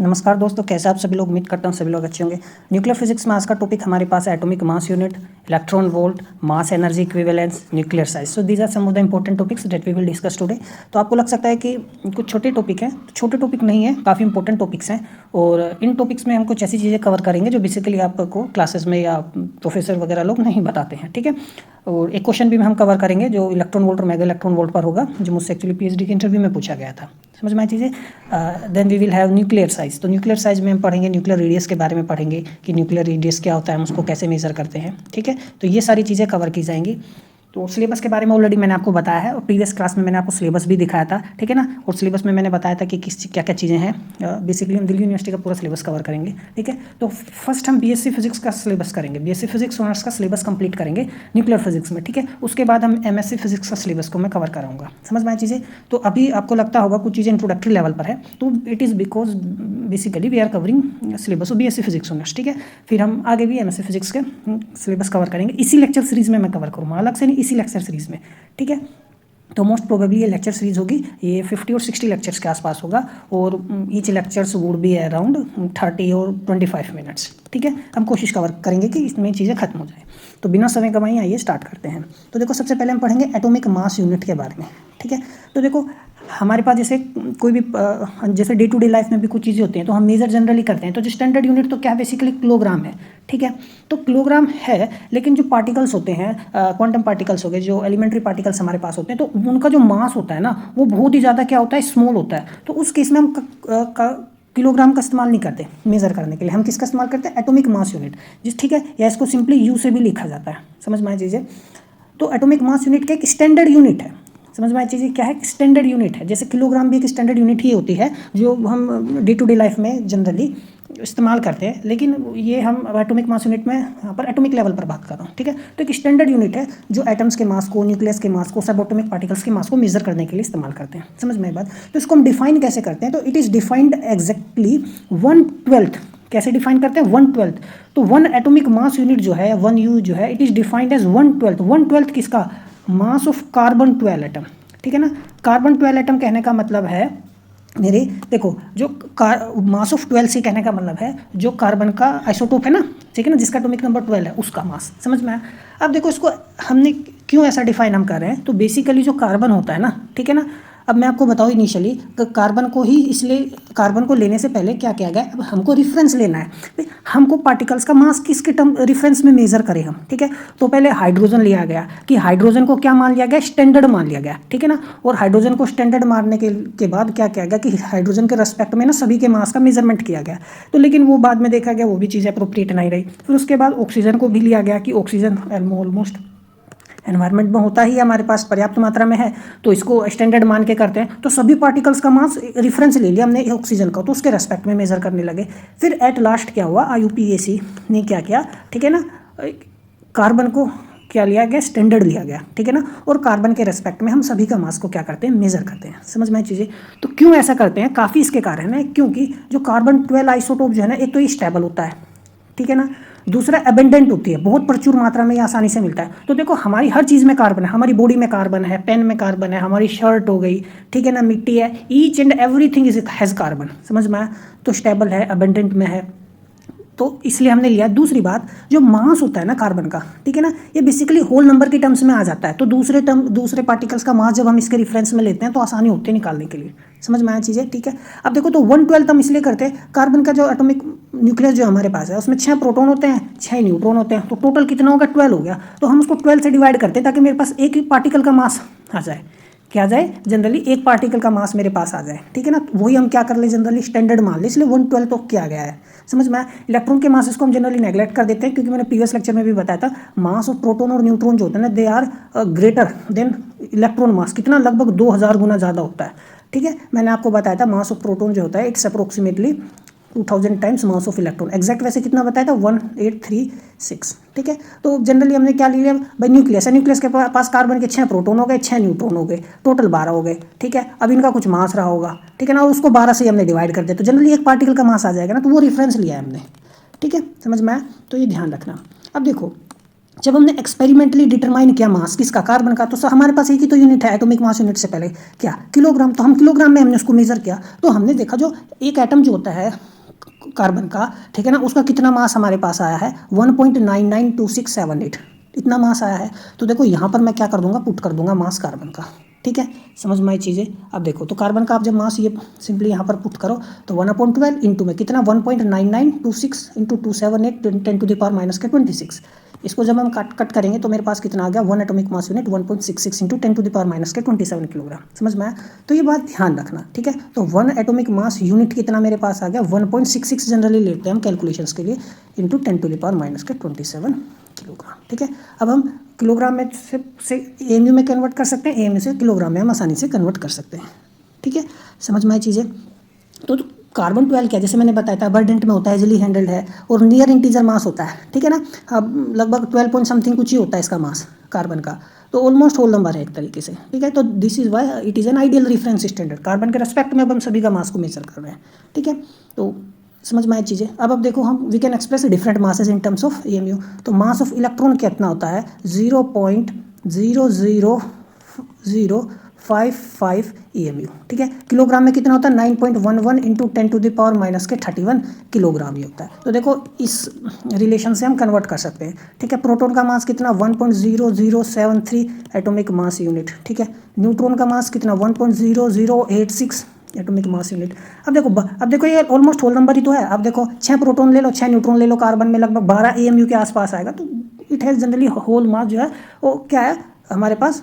नमस्कार दोस्तों, कैसे आप सभी लोग। उम्मीद करता हूँ सभी लोग अच्छे होंगे। न्यूक्लियर फिजिक्स में आज का टॉपिक हमारे पास है atomic mass unit, electron volt, mass energy equivalence, nuclear size. So these are some of the important topics that we will discuss today. तो आपको लग सकता है कि कुछ छोटे टॉपिक हैं, तो छोटे टॉपिक नहीं है, काफ़ी इंपॉर्टेंट टॉपिक्स हैं। और इन टॉपिक्स में हम कुछ ऐसी चीज़ें कवर करेंगे जो बेसिकली आपको क्लासेस में या प्रोफेसर वगैरह लोग नहीं बताते हैं, ठीक है। और एक क्वेश्चन भी हम कवर करेंगे जो इलेक्ट्रॉन वोल्ट और मेगा इलेक्ट्रॉन वोल्ट पर होगा, जो मुझसे एक्चुअली पीएचडी के इंटरव्यू में पूछा गया था। समझ में आई चीज़ें। Then we will have nuclear size. तो न्यूक्लियर साइज में हम पढ़ेंगे, न्यूक्लियर रेडियस के बारे में पढ़ेंगे कि न्यूक्लियर रेडियस क्या होता है, हम उसको कैसे मेजर करते हैं, ठीक है। तो ये सारी चीज़ें कवर की जाएंगी। तो सिलेबस के बारे में ऑलरेडी मैंने आपको बताया है और प्रीवियस क्लास में मैंने आपको सिलेबस भी दिखाया था, ठीक है ना। और सिलेबस में मैंने बताया था कि क्या क्या चीज़ें हैं। बेसिकली हम दिल्ली यूनिवर्सिटी का पूरा सिलेबस कवर करेंगे, ठीक है। तो फर्स्ट हम बीएससी फिजिक्स का सिलेबस करेंगे, बीएससी फिजिक्स ऑनर्स का सिलेबस कंप्लीट करेंगे न्यूक्लियर फिजिक्स में, ठीक है। उसके बाद हम एमएससी फिजिक्स का सिलेबस को मैं कवर कराऊंगा। समझ में आई चीज़ें। तो अभी आपको लगता होगा कुछ चीज़ें इंट्रोडक्टरी लेवल पर है, तो it is because basically we are covering syllabus of BSc physics honours, ठीक है। फिर हम आगे भी एमएससी फिजिक्स के सिलेबस कवर करेंगे। इसी लेक्चर सीरीज में मैं कवर करूँगा, अलग से नहीं, इसी लेक्चर सीरीज में, ठीक है। तो मोस्ट प्रोबेबली ये लेक्चर सीरीज होगी, ये 50 और 60 लेक्चर्स के आसपास होगा और each lectures would be around 30 और 25 मिनट्स, ठीक है। हम कोशिश कवर करेंगे कि इसमें चीज़ें खत्म हो जाए। तो बिना समय गंवाए आइए स्टार्ट करते हैं। तो देखो, सबसे पहले हम पढ़ेंगे एटॉमिक मास यूनिट के बारे में, ठीक है। तो देखो, हमारे पास जैसे कोई भी जैसे डे टू डे लाइफ में भी कुछ चीज़ें होती हैं तो हम मेजर जनरली करते हैं। तो जो स्टैंडर्ड यूनिट तो क्या है, बेसिकली किलोग्राम है, ठीक है। तो किलोग्राम है, लेकिन जो पार्टिकल्स होते हैं, क्वांटम पार्टिकल्स हो गए, जो एलिमेंट्री पार्टिकल्स हमारे पास होते हैं, तो उनका जो मास होता है ना, वो बहुत ही ज़्यादा क्या होता है, स्मॉल होता है। तो उस केस में हम किलोग्राम का इस्तेमाल नहीं करते मेज़र करने के लिए। हम किसका इस्तेमाल करते हैं, एटॉमिक मास यूनिट, जिस, ठीक है। या इसको सिंपली यू से भी लिखा जाता है। समझ में आई चीज़ें। तो एटॉमिक मास यूनिट का एक स्टैंडर्ड यूनिट है। समझ में आई चीज़ें, क्या है, स्टैंडर्ड यूनिट है। जैसे किलोग्राम भी एक स्टैंडर्ड यूनिट ही होती है जो हम डे टू डे लाइफ में जनरली इस्तेमाल करते हैं, लेकिन ये हम एटॉमिक मास यूनिट में यहाँ पर एटॉमिक लेवल पर बात कर रहा हूँ, ठीक है। तो एक स्टैंडर्ड यूनिट है जो एटम्स के मास को, न्यूक्लियस के मास को, सब एटॉमिक पार्टिकल्स के मास को मेजर करने के लिए इस्तेमाल करते हैं। समझ में आई बात। तो इसको हम डिफाइन कैसे करते हैं, तो इट इज़ डिफाइंड एग्जैक्टली 1/12। कैसे डिफाइन करते हैं, 1/12। तो 1 एटॉमिक मास यूनिट जो है, 1 यू जो है, इट इज़ डिफाइंड एज 1/12। 1/12 किसका, मास ऑफ कार्बन 12 एटम, ठीक है ना। कार्बन 12 एटम कहने का मतलब है मेरे, देखो, जो मास ऑफ 12 से कहने का मतलब है जो कार्बन का आइसोटोप है ना, ठीक है ना, जिसका एटॉमिक नंबर 12 है, उसका मास। समझ में आया। अब देखो, इसको हमने क्यों ऐसा डिफाइन हम कर रहे हैं, तो बेसिकली जो कार्बन होता है ना, ठीक है ना। अब मैं आपको बताऊँ इनिशियली कार्बन को ही, इसलिए कार्बन को लेने से पहले क्या किया गया, अब हमको रेफरेंस लेना है, हमको पार्टिकल्स का मास किसके टर्म रेफरेंस में मेजर करें हम, ठीक है। तो पहले हाइड्रोजन लिया गया कि हाइड्रोजन को क्या मान लिया गया, स्टैंडर्ड मान लिया गया, ठीक है ना। और हाइड्रोजन को स्टैंडर्ड मानने के बाद क्या किया गया कि हाइड्रोजन के रेस्पेक्ट में ना सभी के मास का मेजरमेंट किया गया। तो लेकिन वो बाद में देखा गया वो भी चीज़ अप्रोप्रिएट नहीं रही। फिर उसके बाद ऑक्सीजन को भी लिया गया कि ऑक्सीजन ऑलमोस्ट एनवायरनमेंट में होता ही हमारे पास पर्याप्त मात्रा में है, तो इसको स्टैंडर्ड मान के करते हैं। तो सभी पार्टिकल्स का मास रेफरेंस ले लिया हमने ऑक्सीजन का, तो उसके रेस्पेक्ट में मेजर करने लगे। फिर एट लास्ट क्या हुआ, IUPAC ने क्या किया, ठीक है ना, कार्बन को क्या लिया गया, स्टैंडर्ड लिया गया, ठीक है ना। और कार्बन के रेस्पेक्ट में हम सभी का मास को क्या करते हैं, मेजर करते हैं। समझ में चीज़ें। तो क्यों ऐसा करते हैं, काफ़ी इसके कारण है। क्योंकि जो कार्बन 12 आइसोटोप जो है ना, एक तो ये स्टेबल होता है, ठीक है ना। दूसरा एबेंडेंट होती है, बहुत प्रचुर मात्रा में ये आसानी से मिलता है। तो देखो, हमारी हर चीज़ में कार्बन है, हमारी बॉडी में कार्बन है, पेन में कार्बन है, हमारी शर्ट हो गई, ठीक है ना, मिट्टी है, each and everything is has carbon. समझ में आया। तो स्टेबल है, एबेंडेंट में है, तो इसलिए हमने लिया। दूसरी बात, जो मास होता है ना कार्बन का, ठीक है ना, ये बेसिकली होल नंबर के टर्म्स में आ जाता है। तो दूसरे पार्टिकल्स का मास जब हम इसके रेफरेंस में लेते हैं तो आसानी होती है निकालने के लिए। समझ में आया चीज़ें, ठीक है। अब देखो, तो 1/12 हम इसलिए करते हैं, कार्बन का जो एटॉमिक न्यूक्लियस जो हमारे पास है उसमें 6 प्रोटॉन होते हैं, 6 न्यूट्रॉन होते हैं, तो टोटल कितना होगा, 12 हो गया। तो हम उसको 12 से डिवाइड करते हैं ताकि मेरे पास एक ही पार्टिकल का मास आ जाए। क्या जाए, जनरली एक पार्टिकल का मास मेरे पास आ जाए, ठीक है ना। वही हम क्या कर ले, जनरली स्टैंडर्ड मान ले, इसलिए 1/12 तो किया गया है। समझ में आया। इलेक्ट्रॉन के मास को हम जनरली नेग्लेक्ट कर देते हैं, क्योंकि मैंने प्रीवियस लेक्चर में भी बताया था, मास ऑफ प्रोटॉन और न्यूट्रॉन जो होते हैं ना, they are greater than electron mass. कितना, लगभग 2000 गुना ज़्यादा होता है, ठीक है। मैंने आपको बताया था मास ऑफ प्रोटॉन जो होता है it's approximately 2000 times mass of electron. Exact वैसे कितना बताया था, 1836, ठीक है। तो जनरली हमने क्या लिया भाई, न्यूक्लियस है, न्यूक्लियस के पास कार्बन के 6 प्रोटॉन हो गए, 6 न्यूट्रॉन हो गए, टोटल 12 हो गए, ठीक है। अब इनका कुछ मास रहा होगा, ठीक है ना, और उसको 12 से हमने डिवाइड कर दिया, तो जनरली एक पार्टिकल का मास आ जाएगा ना, तो वो रेफरेंस लिया है हमने, ठीक है। समझ में आया। तो ये ध्यान रखना। अब देखो, जब हमने एक्सपेरिमेंटली डिटरमाइन किया मास किसका, कार्बन का, तो हमारे पास एक ही तो यूनिट है एटॉमिक मास यूनिट से पहले, क्या, किलोग्राम। तो हम किलोग्राम में हमने उसको मेजर किया, तो हमने देखा जो एक एटम जो होता है कार्बन का, ठीक है ना, उसका कितना मास हमारे पास आया है 1.992678, इतना मास आया है। तो देखो यहाँ पर मैं क्या कर दूंगा, पुट कर दूंगा मास कार्बन का, ठीक है, समझ में आई चीज़ें। अब देखो तो कार्बन का आप जब मास ये सिंपली यहाँ पर पुट करो तो 1/12 इंटू में कितना 1.9926 इंटू 278 10⁻⁻26, इसको जब हम कट करेंगे तो मेरे पास कितना आ गया 1 atomic mass unit 1.66 into 10⁻⁻27 kilogram, समझ में आया। तो ये बात ध्यान रखना, ठीक है। तो 1 एटॉमिक मास यूनिट कितना मेरे पास आ गया 1.66 जनरली लेते हैं हम कैलकुलेशंस के लिए इंटू 10⁻⁻27 किलोग्राम, ठीक है। अब हम किलोग्राम में से एमयू में कन्वर्ट कर सकते हैं, एमयू से किलोग्राम में हम आसानी से कन्वर्ट कर सकते हैं, ठीक है, समझ में आई चीज़ें। तो कार्बन 12 क्या, जैसे मैंने बताया था अबंडेंट में होता है, इजीली हैंडल्ड है और नियर इंटीजर मास होता है, ठीक है ना। अब लगभग 12 पॉइंट समथिंग कुछ ही होता है इसका मास कार्बन का, तो ऑलमोस्ट होल नंबर है एक तरीके से, ठीक है। तो this is why it is an ideal reference standard, carbon के रेस्पेक्ट में अब हम सभी का मास को मेजर कर रहे हैं, ठीक है। तो समझ में आई चीज़ें। अब देखो हम we can express different masses in terms of MU. तो मास ऑफ इलेक्ट्रॉन कितना होता है 0.00055 EMU, ठीक है। किलोग्राम में कितना होता है 9.11 इंटू 10⁻⁻31 किलोग्राम ही होता है। तो देखो इस रिलेशन से हम कन्वर्ट कर सकते हैं, ठीक है। प्रोटॉन का मास कितना 1.0073 एटॉमिक मास यूनिट, ठीक है। न्यूट्रॉन का मास कितना 1.0086 एटॉमिक मास यूनिट। अब देखो ये ऑलमोस्ट होल नंबर ही तो है। अब देखो 6 प्रोटॉन ले लो, 6 न्यूट्रॉन ले लो, कार्बन में लगभग 12 EMU के आसपास आएगा। तो it has generally whole mass जो है वो क्या है हमारे पास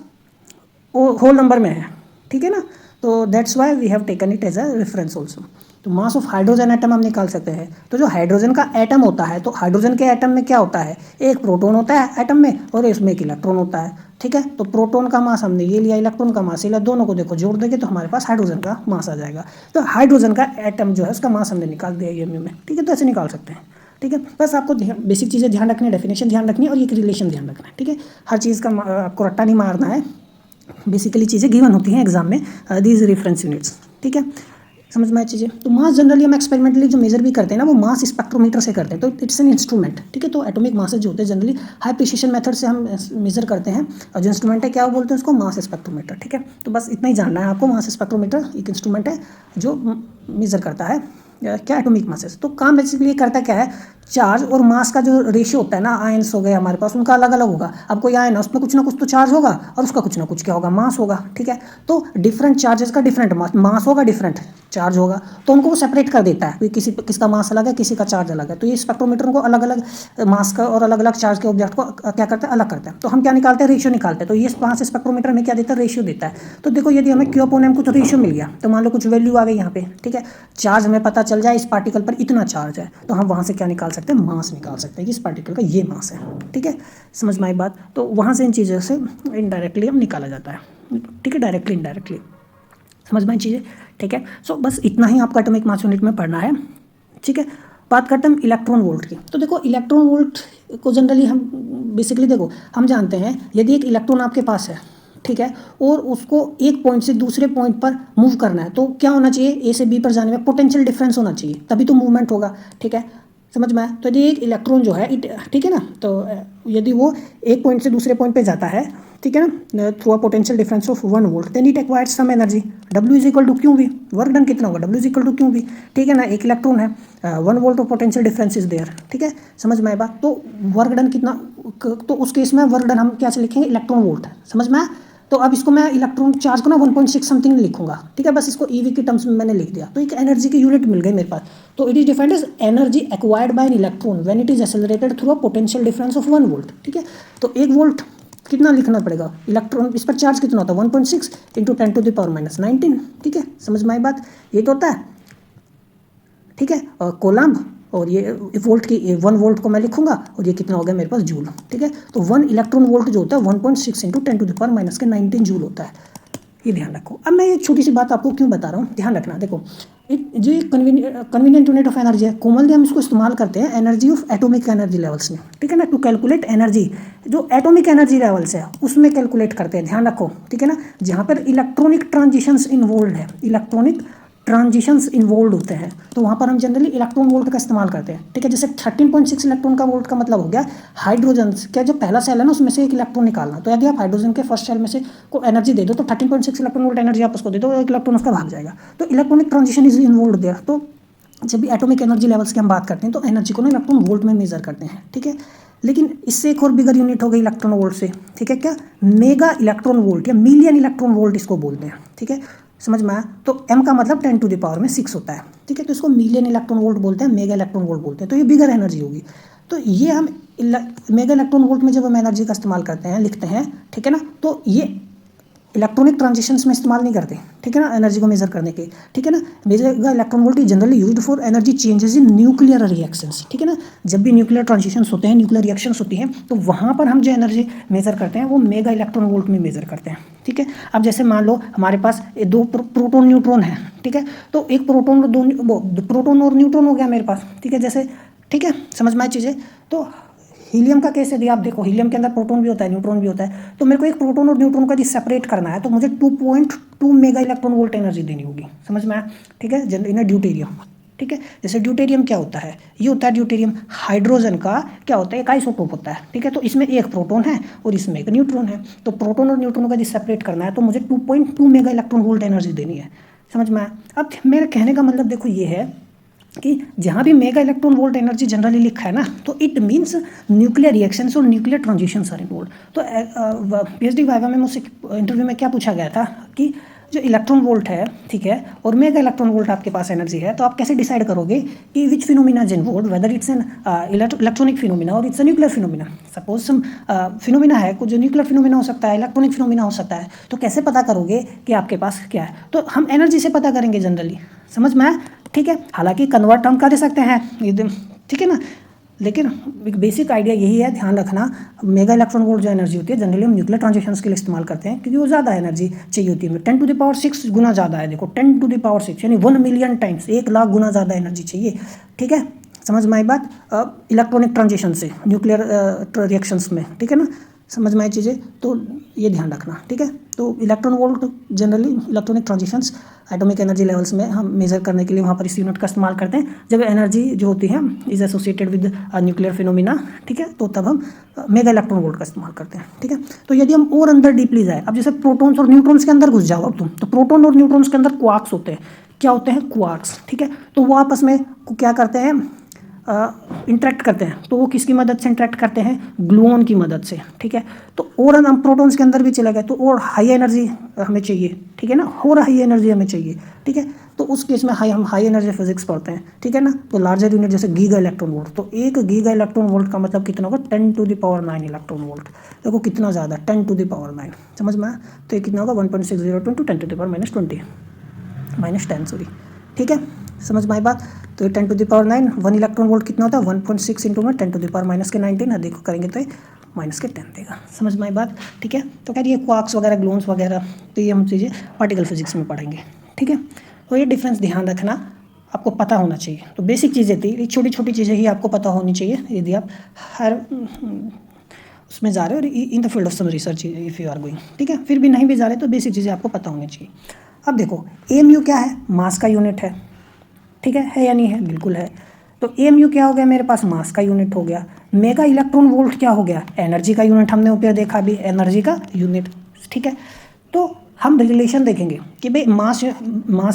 वो होल नंबर में है, ठीक है ना। तो that's why we have taken it as a reference also. तो मास ऑफ हाइड्रोजन एटम हम निकाल सकते हैं। तो जो हाइड्रोजन का एटम होता है, तो हाइड्रोजन के एटम में क्या होता है, एक प्रोटॉन होता है एटम में और इसमें एक इलेक्ट्रॉन होता है, ठीक है। तो प्रोटॉन का मास हमने ये लिया, इलेक्ट्रॉन का मास लिया, दोनों को देखो जोड़ देंगे तो हमारे पास हाइड्रोजन का मास आ जाएगा। तो हाइड्रोजन का एटम जो है उसका मास हमने निकाल दिया EMU में, ठीक है। तो ऐसे निकाल सकते हैं, ठीक है। बस आपको बेसिक चीज़ें ध्यान रखनी है, डेफिनेशन ध्यान रखनी है और एक रिलेशन ध्यान रखना है, ठीक है। हर चीज़ का आपको रट्टा नहीं मारना है, बेसिकली चीज़ें गिवन होती हैं एग्जाम में, दीज रेफरेंस यूनिट्स, ठीक है, समझ में आए चीज़ें। तो मास जनरली हम एक्सपेरिमेंटली जो मेजर भी करते हैं ना वो मास स्पेक्ट्रोमीटर से करते हैं। तो इट्स एन इंस्ट्रूमेंट, ठीक है। तो एटॉमिक मासेस जो होते हैं जनरली हाई प्रिसिशन मेथड से हम मेजर करते हैं और जो इंस्ट्रूमेंट है क्या बोलते हैं उसको मास स्पेक्ट्रोमीटर, ठीक है। तो बस इतना ही जानना है आपको, मास स्पेक्ट्रोमीटर एक इंस्ट्रूमेंट है जो मेजर करता है क्या एटॉमिक मासेस। तो काम बेसिकली करता क्या है, चार्ज और मास का जो रेशियो होता है ना, आयंस हो गए हमारे पास, उनका अलग अलग होगा। अब कोई आयन है उसमें कुछ ना कुछ तो चार्ज होगा और उसका कुछ ना कुछ क्या होगा, मास होगा, ठीक है। तो डिफरेंट चार्जेस का डिफरेंट मास होगा, डिफरेंट चार्ज होगा, तो उनको वो सेपरेट कर देता है, किसका मास अलग है, किसी का चार्ज अलग है। तो ये स्पेक्ट्रोमीटर को अलग अलग मास का और अलग अलग चार्ज के ऑब्जेक्ट को क्या करता है, अलग करता है। तो हम क्या निकालते हैं, रेशियो निकालते हैं। तो ये वहाँ से स्पेक्ट्रोमीटर में क्या देता है, रेशियो देता है। तो देखो यदि हमें Q/M कुछ रेशियो मिल गया, तो मान लो कुछ वैल्यू आ गई यहाँ पे, ठीक है, चार्ज हमें पता चल जाए इस पार्टिकल पर इतना चार्ज है, तो हम वहाँ से क्या निकाल सकते हैं, मास निकाल सकते हैं कि इस पार्टिकल का ये मास है, ठीक है, समझ में आई बात। तो वहाँ से इन चीज़ों से इनडायरेक्टली हम निकाला जाता है, ठीक है, डायरेक्टली इनडायरेक्टली, समझ में आई चीज़ें, ठीक है। सो बस इतना ही आपका एटॉमिक मास यूनिट में पढ़ना है, ठीक है। बात करते हैं हम इलेक्ट्रॉन वोल्ट की। तो देखो इलेक्ट्रॉन वोल्ट को जनरली हम बेसिकली देखो हम जानते हैं यदि एक इलेक्ट्रॉन आपके पास है, ठीक है, और उसको एक पॉइंट से दूसरे पॉइंट पर मूव करना है, तो क्या होना चाहिए, ए से बी पर जाने में पोटेंशियल डिफरेंस होना चाहिए, तभी तो मूवमेंट होगा, ठीक है, समझ में आया। तो यदि एक इलेक्ट्रॉन जो है ठीक है ना, तो यदि वो एक पॉइंट से दूसरे पॉइंट पे जाता है, ठीक है ना, through a potential difference of 1 volt, then it acquires some energy, W is equal to Q V, work done कितना होगा, W is equal to Q V, ठीक है ना। एक इलेक्ट्रॉन है, 1 volt of potential difference is there, ठीक है, समझ में आया बात। तो वर्क डन कितना, तो उस केस में वर्क डन हम क्या से लिखेंगे, इलेक्ट्रॉन वोल्ट, समझ में आया। तो अब इसको मैं इलेक्ट्रॉन चार्ज को ना 1.6 समथिंग लिखूंगा, ठीक है, बस इसको EV की टर्म्स में मैंने लिख दिया। तो एक एनर्जी की यूनिट मिल गई मेरे पास। तो it is defined as energy acquired by an electron when it is accelerated through a potential difference of 1 volt, ठीक है। तो 1 वोल्ट कितना लिखना पड़ेगा, इलेक्ट्रॉन इस पर चार्ज कितना होता है 1.6 इंटू 10⁻⁻19, ठीक है, समझ में आई बात। ये तो होता है, ठीक है, और कोलम्ब, और ये वोल्ट की 1 वोल्ट को मैं लिखूंगा और ये कितना हो गया मेरे पास जूल, ठीक है। तो 1 इलेक्ट्रॉन वोल्ट जो होता है 1.6 इंटू 10⁻⁻19 जूल होता है, ये ध्यान रखो। अब मैं ये छोटी सी बात आपको क्यों बता रहा हूँ, ध्यान रखना। देखो जो एक कन्वीनियंट यूनिट ऑफ एनर्जी है, कोमल हम इसको इस्तेमाल करते हैं energy of atomic energy levels में, ठीक है ना, टू कैलकुलेट एनर्जी जो एटॉमिक एनर्जी लेवल्स है उसमें कैलकुलेट करते हैं, ध्यान रखो, ठीक है ना। जहाँ पर इलेक्ट्रॉनिक ट्रांजिशंस इन्वॉल्व है, इलेक्ट्रॉनिक ट्रांजिशंस इन्वॉल्व होते हैं, तो वहाँ पर हम जनरली इलेक्ट्रॉन वोल्ट का इस्तेमाल करते हैं, ठीक है। जैसे 13.6 इलेक्ट्रॉन का वोल्ट का मतलब हो गया हाइड्रोजन क्या जो पहला सेल है ना उसमें से एक इलेक्ट्रॉन निकालना। तो यदि आप हाइड्रोजन के फर्स्ट सेल में से को एनर्जी दे दो तो 13.6 इलेक्ट्रॉन वोल्ट एनर्जी आप उसको दे दो, एक इलेक्ट्रॉन उसका भाग जाएगा। तो electronic transition is involve there. तो जब भी एटॉमिक एनर्जी लेवल्स की हम बात करते हैं तो एनर्जी को ना इलेक्ट्रॉन वोल्ट में मेजर करते हैं, ठीक है। लेकिन इससे एक और बिगर यूनिट हो गई इलेक्ट्रॉन वोल्ट से, ठीक है, क्या मेगा इलेक्ट्रॉन वोल्ट या मिलियन इलेक्ट्रॉन वोल्ट इसको बोलते हैं, ठीक है, समझ में आया। तो m का मतलब 10⁻⁶ होता है, ठीक है, तो इसको मिलियन इलेक्ट्रॉन वोल्ट बोलते हैं, मेगा इलेक्ट्रॉन वोल्ट बोलते हैं, तो ये बिगर एनर्जी होगी। तो ये हम मेगा इलेक्ट्रॉन वोल्ट में जब हम एनर्जी का इस्तेमाल करते हैं, लिखते हैं, ठीक है ना, तो ये इलेक्ट्रॉनिक ट्रांजिशंस में इस्तेमाल नहीं करते, ठीक है ना, एनर्जी को मेजर करने के, ठीक है ना। Major electron volt is generally used for energy changes in nuclear reactions, ठीक है ना। जब भी न्यूक्लियर ट्रांजिशंस होते हैं, न्यूक्लियर रिएक्शंस होती हैं, तो वहाँ पर हम जो एनर्जी मेजर करते हैं वो मेगा इलेक्ट्रॉन वोल्ट में मेजर करते हैं, ठीक है। अब जैसे मान लो हमारे पास दो प्रोटॉन न्यूट्रॉन है, ठीक है, तो एक प्रोटॉन और प्रोटॉन और न्यूट्रॉन हो गया मेरे पास, ठीक है, जैसे, ठीक है, समझ में आई चीज़ें। तो हीलियम का केस यदि आप देखो, हीलियम के अंदर प्रोटॉन भी होता है, न्यूट्रॉन भी होता है, तो मेरे को एक प्रोटॉन और न्यूट्रॉन का यदि सेपरेट करना है तो मुझे 2.2 मेगा इलेक्ट्रॉन वोल्ट एनर्जी देनी होगी, समझ में आया, ठीक है। इन ड्यूटेरियम, ठीक है, जैसे ड्यूटेरियम क्या होता है, ये होता है ड्यूटेरियम हाइड्रोजन का क्या होता है, एक आइसोटोप होता है, ठीक है, तो इसमें एक प्रोटॉन है और इसमें एक न्यूट्रॉन है, तो प्रोटॉन और न्यूट्रॉन का यदि सेपरेट करना है तो मुझे 2.2 मेगा इलेक्ट्रॉन वोल्ट एनर्जी देनी है, समझ में आया। अब मेरे कहने का मतलब देखो ये है कि जहाँ भी mega electron volt energy generally लिखा है ना, तो इट मीन्स न्यूक्लियर रिएक्शंस और न्यूक्लियर ट्रांजिशंस आर इन्वॉल्व। तो पीएचडी वाइवा में मुझसे इंटरव्यू में क्या पूछा गया था कि जो इलेक्ट्रॉन वोल्ट है, ठीक है, और मेगा इलेक्ट्रॉन वोल्ट आपके पास एनर्जी है, तो आप कैसे डिसाइड करोगे कि which phenomena is involve, whether it's an electronic phenomena और it's a nuclear phenomena. Suppose some phenomena है, कुछ जो न्यूक्लियर फिनोमिना हो सकता है, इलेक्ट्रॉनिक फिनोमिना हो सकता है, तो कैसे पता करोगे कि आपके पास क्या है, तो हम एनर्जी से पता करेंगे जनरली, समझ में आया, ठीक है। हालांकि कन्वर्ट हम कर सकते हैं, ठीक है ना, लेकिन एक बेसिक आइडिया यही है, ध्यान रखना, मेगा इलेक्ट्रॉन वोल्ट जो एनर्जी होती है जनरली हम न्यूक्लियर ट्रांजिशंस के लिए इस्तेमाल करते हैं, क्योंकि वो ज़्यादा एनर्जी चाहिए होती है। 10⁻⁶ गुना ज़्यादा है, देखो 10⁻⁶ यानी 1 मिलियन टाइम्स, 1 लाख गुना ज़्यादा एनर्जी चाहिए, ठीक है, समझ में आई बात। इलेक्ट्रॉनिक ट्रांजिशन से न्यूक्लियर रिएक्शंस में, ठीक है ना, समझ में आई चीज़ें, तो ये ध्यान रखना, ठीक है। तो electron volt generally electronic transitions atomic energy levels में हम मेजर करने के लिए वहाँ पर इस यूनिट का इस्तेमाल करते हैं, जब एनर्जी जो होती है is associated with nuclear phenomena, ठीक है, तो तब हम मेगा इलेक्ट्रॉन वोल्ट का इस्तेमाल करते हैं, ठीक है। तो यदि हम और अंदर डीपली जाए, अब जैसे प्रोटॉन्स और न्यूट्रॉन्स के अंदर घुस जाओ अब तुम, तो प्रोटॉन और न्यूट्रॉन्स के अंदर क्वार्क्स होते हैं, क्या होते हैं, क्वार्क्स, ठीक है, तो वो आपस में क्या करते हैं, इंटरेक्ट करते हैं, तो वो किसकी मदद से इंटरेक्ट करते हैं, ग्लूऑन की मदद से, ठीक है। तो और हम प्रोटॉन्स के अंदर भी चले गए तो और हाई एनर्जी हमें चाहिए, ठीक है ना, और हाई एनर्जी हमें चाहिए, ठीक है, तो उस केस में हम हाई एनर्जी फिजिक्स पढ़ते हैं, ठीक है ना। तो लार्जर यूनिट जैसे गीगा इलेक्ट्रॉन वोल्ट, तो 1 गीगा इलेक्ट्रॉन वोल्ट का मतलब कितना होगा, 10⁻⁹ इलेक्ट्रॉन वोल्ट, देखो कितना ज़्यादा, 10⁻⁹, समझ में आया। तो ये कितना होगा 1.602 10⁻⁻10 सॉरी, ठीक है, समझ में आई बात। तो ये 10⁻⁹ 1 इलेक्ट्रॉन वोल्ट कितना होता है, 1.6 इंटू में 10⁻⁻⁹ देखो करेंगे तो -10 देगा, समझ में आई बात, ठीक है। तो कह रही है क्वार्क्स वगैरह, ग्लून्स वगैरह, तो ये हम चीज़ें पार्टिकल फिजिक्स में पढ़ेंगे, ठीक है। तो ये डिफरेंस ध्यान रखना, आपको पता होना चाहिए। तो बेसिक चीज़ें थी, ये छोटी छोटी चीज़ें ही आपको पता होनी चाहिए यदि आप हर उसमें जा रहे हो, और in the field of some research if you are going, ठीक है। फिर भी नहीं भी जा रहे तो बेसिक चीज़ें आपको पता होनी चाहिए। अब देखो AMU क्या है, मास का यूनिट है, ठीक है या नहीं है, बिल्कुल है। तो AMU क्या हो गया, मेरे पास मास का यूनिट हो गया। मेगा इलेक्ट्रॉन वोल्ट क्या हो गया, एनर्जी का यूनिट, हमने ऊपर देखा भी एनर्जी का यूनिट, ठीक है। तो हम रिलेशन देखेंगे कि भाई मास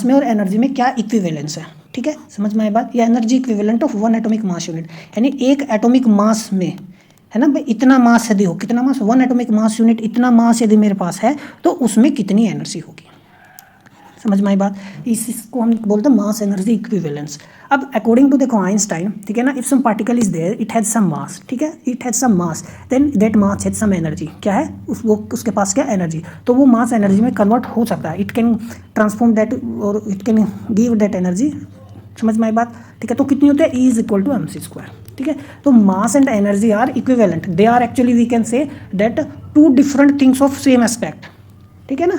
में और एनर्जी में क्या इक्विवेलेंस है, ठीक है, समझ में आई बात। या energy equivalent of 1 atomic mass unit, यानी एक एटॉमिक मास में, है ना भाई, इतना मास यदि हो, कितना मास, 1 एटॉमिक मास यूनिट, इतना मास यदि मेरे पास है तो उसमें कितनी एनर्जी होगी, समझ में आई बात। इसको हम बोलते हैं मास एनर्जी इक्विवेलेंस। अब अकॉर्डिंग टू देखो आइंस्टाइन, ठीक है ना, if some particle is there, it has some mass, ठीक है, it has some mass, then that mass has some energy, क्या है उसके पास क्या एनर्जी, तो वो मास एनर्जी में कन्वर्ट हो सकता है, इट कैन ट्रांसफॉर्म दैट और it can give that energy, समझ में आई बात, ठीक है। तो कितनी होती है, E = mc², ठीक है। तो mass and energy are equivalent, they are actually we can say that 2 different things of same aspect, ठीक है ना,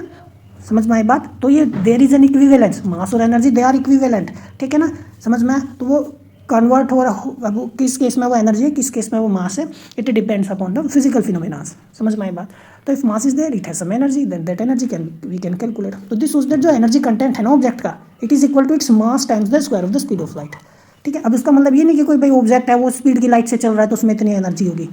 समझ में आई बात। तो ये there is an equivalence, mass और एनर्जी दे आर इक्विवेलेंट, ठीक है ना, समझ में। तो वो कन्वर्ट हो रहा, अब किस केस में वो एनर्जी है, किस केस में वो मास है, it depends upon the physical phenomenas, समझ में आई बात। तो if mass is there, it has some energy, then that energy we can calculate. तो दिस वाज दैट जो एनर्जी कंटेंट है ना ऑब्जेक्ट का, it is equal to its mass times the square of the speed of light, ठीक है। अब इसका मतलब ये नहीं कि कोई भाई ऑब्जेक्ट है वो स्पीड की लाइट से चल रहा है तो उसमें इतनी एनर्जी होगी,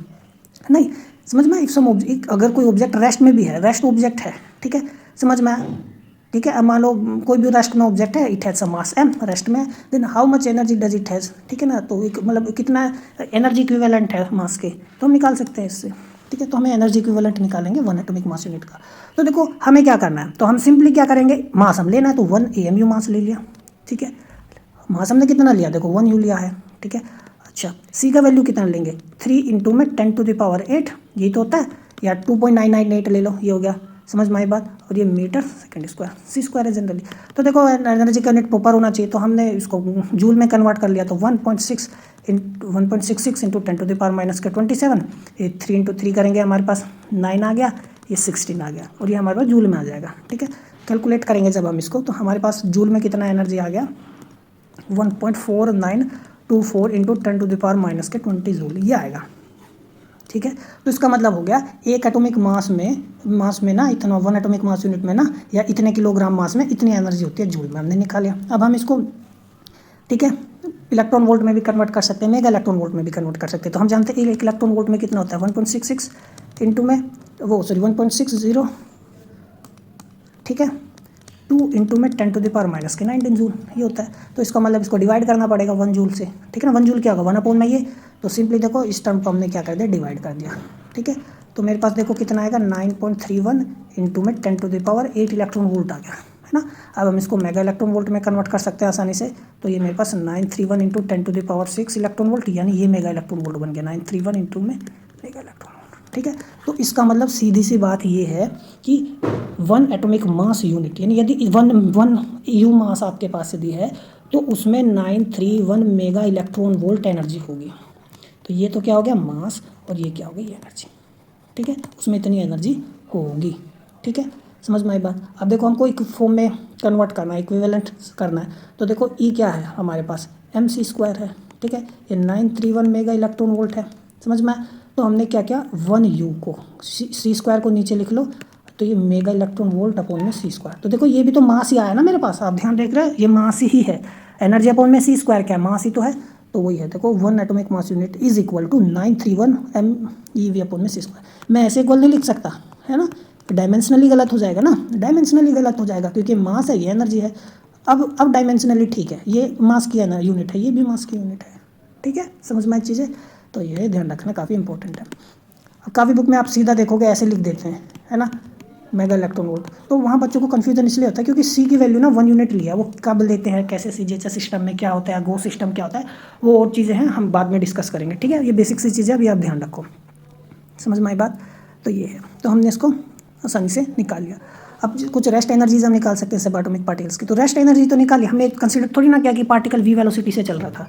नहीं, समझ में। इफ सम अगर कोई ऑब्जेक्ट रेस्ट में भी है, रेस्ट ऑब्जेक्ट है, ठीक है, समझ में। ठीक है। अब मान लो कोई भी रेस्ट में ऑब्जेक्ट है, it has some mass m rest में, then how much energy does it has, ठीक है ना। तो मतलब कितना एनर्जी इक्विवेलेंट है मास के, तो हम निकाल सकते हैं इससे, ठीक है। तो हमें एनर्जी इक्विवेलेंट निकालेंगे 1 एटॉमिक मास यूनिट का। तो देखो हमें क्या करना है, तो हम सिंपली क्या करेंगे, मास हम लेना है तो 1 AMU मास ले लिया, ठीक है। मास हमने कितना लिया, देखो 1 U लिया है, ठीक है। अच्छा, C का वैल्यू कितना लेंगे, 3 इंटू में 10⁸8, यही तो होता है, या 2.998 ले लो, ये हो गया, समझ में आई बात। और ये metre second square, C square है जनरली। तो देखो एनर्जी का यूनिट प्रॉपर होना चाहिए, तो हमने इसको जूल में कन्वर्ट कर लिया, तो 1.66 इंटू 10⁻⁻27, ये 3 इंटू 3 करेंगे, हमारे पास 9 आ गया, ये 16 आ गया, और ये हमारे पास जूल में आ जाएगा, ठीक है। कैलकुलेट करेंगे जब हम इसको, तो हमारे पास जूल में कितना एनर्जी आ गया, 1.4924 इंटू 10⁻⁻20 जूल, ये आएगा, ठीक है। तो इसका मतलब हो गया एक एटॉमिक मास में ना इतना 1 एटॉमिक मास यूनिट में ना, या इतने किलोग्राम मास में इतनी एनर्जी होती है, जूल में हमने निकाल लिया। अब हम इसको, ठीक है, इलेक्ट्रॉन वोल्ट में भी कन्वर्ट कर सकते हैं, मेगा इलेक्ट्रॉन वोल्ट में भी कन्वर्ट कर सकते हैं। तो हम जानते हैं एक इलेक्ट्रॉन वोल्ट में कितना होता है, 1.66 इंटू में 1.60, ठीक है, 2 इंटू में 10⁻⁻⁹ जूल, ये होता है। तो इसका मतलब इसको डिवाइड करना पड़ेगा 1 जूल से, ठीक है ना। 1 जूल क्या होगा, 1/, ये तो सिंपली देखो इस टर्म को हमने क्या कर दिया, डिवाइड कर दिया, ठीक है। तो मेरे पास देखो कितना आएगा, 9.31 इंटू में 10⁸8 इलेक्ट्रॉन वोल्ट आ गया, है ना। अब हम इसको मेगा इलेक्ट्रॉन वोल्ट में कन्वर्ट कर सकते हैं आसानी से, तो ये मेरे पास 931 इंटू 10⁶ इलेक्ट्रॉन वोल्ट, यानी ये मेगा इलेक्ट्रॉन वोल्ट बन गया, 931 इंटू में मेगा इलेक्ट्रॉन वोल्ट, ठीक है। तो इसका मतलब सीधी सी बात ये है कि 1 एटॉमिक मास यूनिट, यानी यदि 1 EU मास आपके पास यदि है, तो उसमें 931 मेगा इलेक्ट्रॉन वोल्ट एनर्जी होगी। तो ये तो क्या हो गया, मास, और ये क्या हो गई, एनर्जी, ठीक है। उसमें इतनी एनर्जी होगी, ठीक है, समझ में आई बात। अब देखो हमको एक फॉर्म में कन्वर्ट करना है, इक्विवेलेंट करना है, तो देखो E क्या है हमारे पास, mc स्क्वायर है, ठीक है। ये 931 मेगा इलेक्ट्रॉन वोल्ट है, समझ में। तो हमने क्या किया, 1 U को C स्क्वायर को नीचे लिख लो, तो ये मेगा इलेक्ट्रॉन वोल्ट अपॉन में C स्क्वायर। तो देखो ये भी तो मास ही आया ना मेरे पास, आप ध्यान देख रहे हैं, ये मास ही है, एनर्जी अपॉन में C स्क्वायर क्या है, मास ही तो है। तो वही है, देखो 1 atomic mass unit is equal to 931 MeV upon में C स्क्वायर। मैं ऐसे इक्वल नहीं लिख सकता, है ना, डायमेंशनली गलत हो जाएगा ना, डायमेंशनली गलत हो जाएगा, क्योंकि मास है, ये एनर्जी है। अब डायमेंशनली ठीक है, ये मास की यूनिट है, ये भी मास की यूनिट है, ठीक है, समझ में चीज़ें। तो ये ध्यान रखना काफ़ी इंपॉर्टेंट है। अब काफ़ी बुक में आप सीधा देखोगे ऐसे लिख देते हैं, है ना, मेगा इलेक्ट्रॉन वोल्ट, तो वहाँ बच्चों को कन्फ्यूजन इसलिए होता है क्योंकि C की वैल्यू ना 1 यूनिट लिया, वो कब लेते हैं, कैसे CGHS सिस्टम में क्या होता है, गो सिस्टम क्या होता है, वो और चीज़ें हैं, हम बाद में डिस्कस करेंगे, ठीक है। ये बेसिक सी चीज़ें अभी आप ध्यान रखो, समझ में आई बात। तो ये है, तो हमने इसको आसानी से निकाल लिया। अब कुछ रेस्ट एनर्जीज हम निकाल सकते हैं सब एटॉमिक पार्टिकल्स की। तो रेस्ट एनर्जी तो निकाली, हमने कंसिडर थोड़ी ना किया कि पार्टिकल v वेलोसिटी से चल रहा था,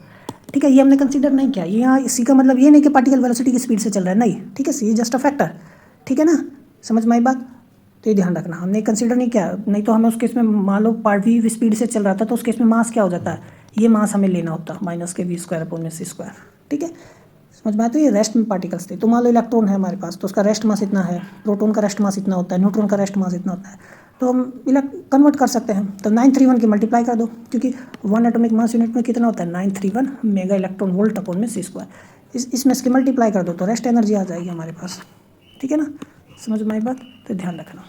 ठीक है, ये हमने कंसिडर नहीं किया। ये यहाँ C का मतलब ये नहीं कि पार्टिकल वेलोसिटी की स्पीड से चल रहा है, नहीं, ठीक है, C जस्ट अ फैक्टर, ठीक है ना, समझ में आई बात। तो ये ध्यान रखना, हमने कंसिडर नहीं किया, नहीं तो हमें उस केस में मान लो पार्ट v स्पीड से चल रहा था, तो उस केस में मास क्या हो जाता है, ये मास हमें लेना होता है -v स्क्वायर अपॉन में C स्क्वायर, ठीक है, समझ में आया। तो ये रेस्ट में पार्टिकल्स थे। तो मान लो इलेक्ट्रॉन है हमारे पास, तो उसका रेस्ट मास इतना है, प्रोटॉन का रेस्ट मास इतना होता है, न्यूट्रॉन का रेस्ट मास इतना होता है, तो हम कन्वर्ट कर सकते हैं। तो 931 की मल्टीप्लाई कर दो, क्योंकि 1 एटॉमिक मास यूनिट में कितना होता है, 931 मेगा इलेक्ट्रॉन वोल्ट अपॉन में C स्क्वायर, इसमें इसकी मल्टीप्लाई कर दो तो रेस्ट एनर्जी आ जाएगी हमारे पास, ठीक है ना, समझ में आई बात। तो ध्यान रखना,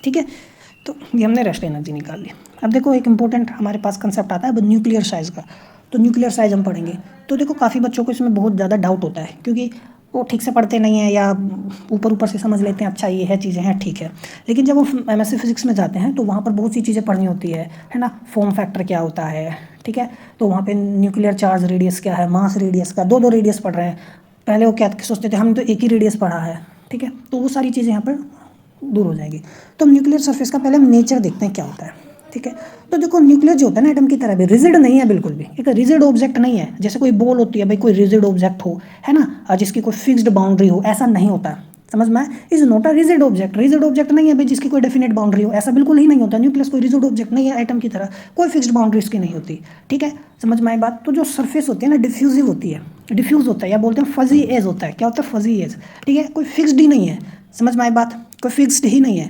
ठीक है। तो ये हमने रेस्ट एनर्जी निकाल ली। अब देखो एक इंपॉर्टेंट हमारे पास कंसेप्ट आता है न्यूक्लियर साइज का। तो न्यूक्लियर साइज हम पढ़ेंगे, तो देखो काफ़ी बच्चों को इसमें बहुत ज़्यादा डाउट होता है, क्योंकि वो ठीक से पढ़ते नहीं हैं या ऊपर से समझ लेते हैं, अच्छा ये है चीज़ें हैं, ठीक है, लेकिन जब वो MSc फिजिक्स में जाते हैं तो वहाँ पर बहुत सी चीज़ें पढ़नी होती है ना, फॉर्म फैक्टर क्या होता है, ठीक है, तो वहाँ पे न्यूक्लियर चार्ज रेडियस क्या है, मास रेडियस का, दो रेडियस पढ़ रहे हैं। पहले वो क्या सोचते थे, हमने तो एक ही रेडियस पढ़ा है, ठीक है, तो वो सारी चीज़ें यहाँ पर दूर हो जाएगी। तो हम न्यूक्लियर सरफेस का पहले हम नेचर देखते हैं क्या होता है, ठीक है। तो देखो न्यूक्लियर जो होता है ना एटम की तरह भी रिजिड नहीं है, बिल्कुल भी एक रिजिड ऑब्जेक्ट नहीं है, जैसे कोई बॉल होती है भाई, कोई रिजिड ऑब्जेक्ट हो, है ना, जिसकी कोई फिक्स्ड बाउंड्री हो, ऐसा नहीं होता, समझ में। Is not a rigid object, rigid object नहीं है भाई जिसकी कोई डेफिनेट बाउंड्री हो, ऐसा बिल्कुल ही नहीं होता। न्यूक्लियस कोई रिजिड ऑब्जेक्ट नहीं है, एटम की तरह कोई फिक्स्ड बाउंड्री इसकी नहीं होती, ठीक है, समझ में आई बात। तो जो सरफेस होती है ना डिफ्यूजिव होती है, डिफ्यूज होता है, या बोलते हैं फजी एज होता है, क्या होता है, फजी एज, ठीक है, कोई फिक्स्ड ही नहीं है, समझ में आई बात, कोई फिक्स्ड ही नहीं है,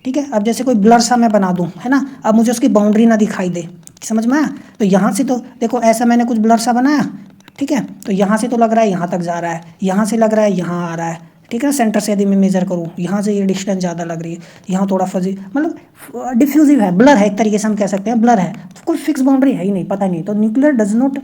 ठीक है। अब जैसे कोई ब्लर सा मैं बना दूं, है ना, अब मुझे उसकी बाउंड्री ना दिखाई दे, समझ में आया। तो यहाँ से तो देखो ऐसा मैंने कुछ ब्लर सा बनाया, ठीक है, तो यहाँ से तो लग रहा है यहाँ तक जा रहा है, यहाँ से लग रहा है यहाँ आ रहा है, ठीक है। सेंटर से यदि मैं मेजर करूँ, यहाँ से ये डिस्टेंस ज़्यादा लग रही है, यहाँ थोड़ा फजी, मतलब डिफ्यूजिव है, ब्लर है, एक तरीके से हम कह सकते हैं ब्लर है, तो कोई फिक्स बाउंड्री है ही नहीं, पता नहीं। तो न्यूक्लियर डज नॉट,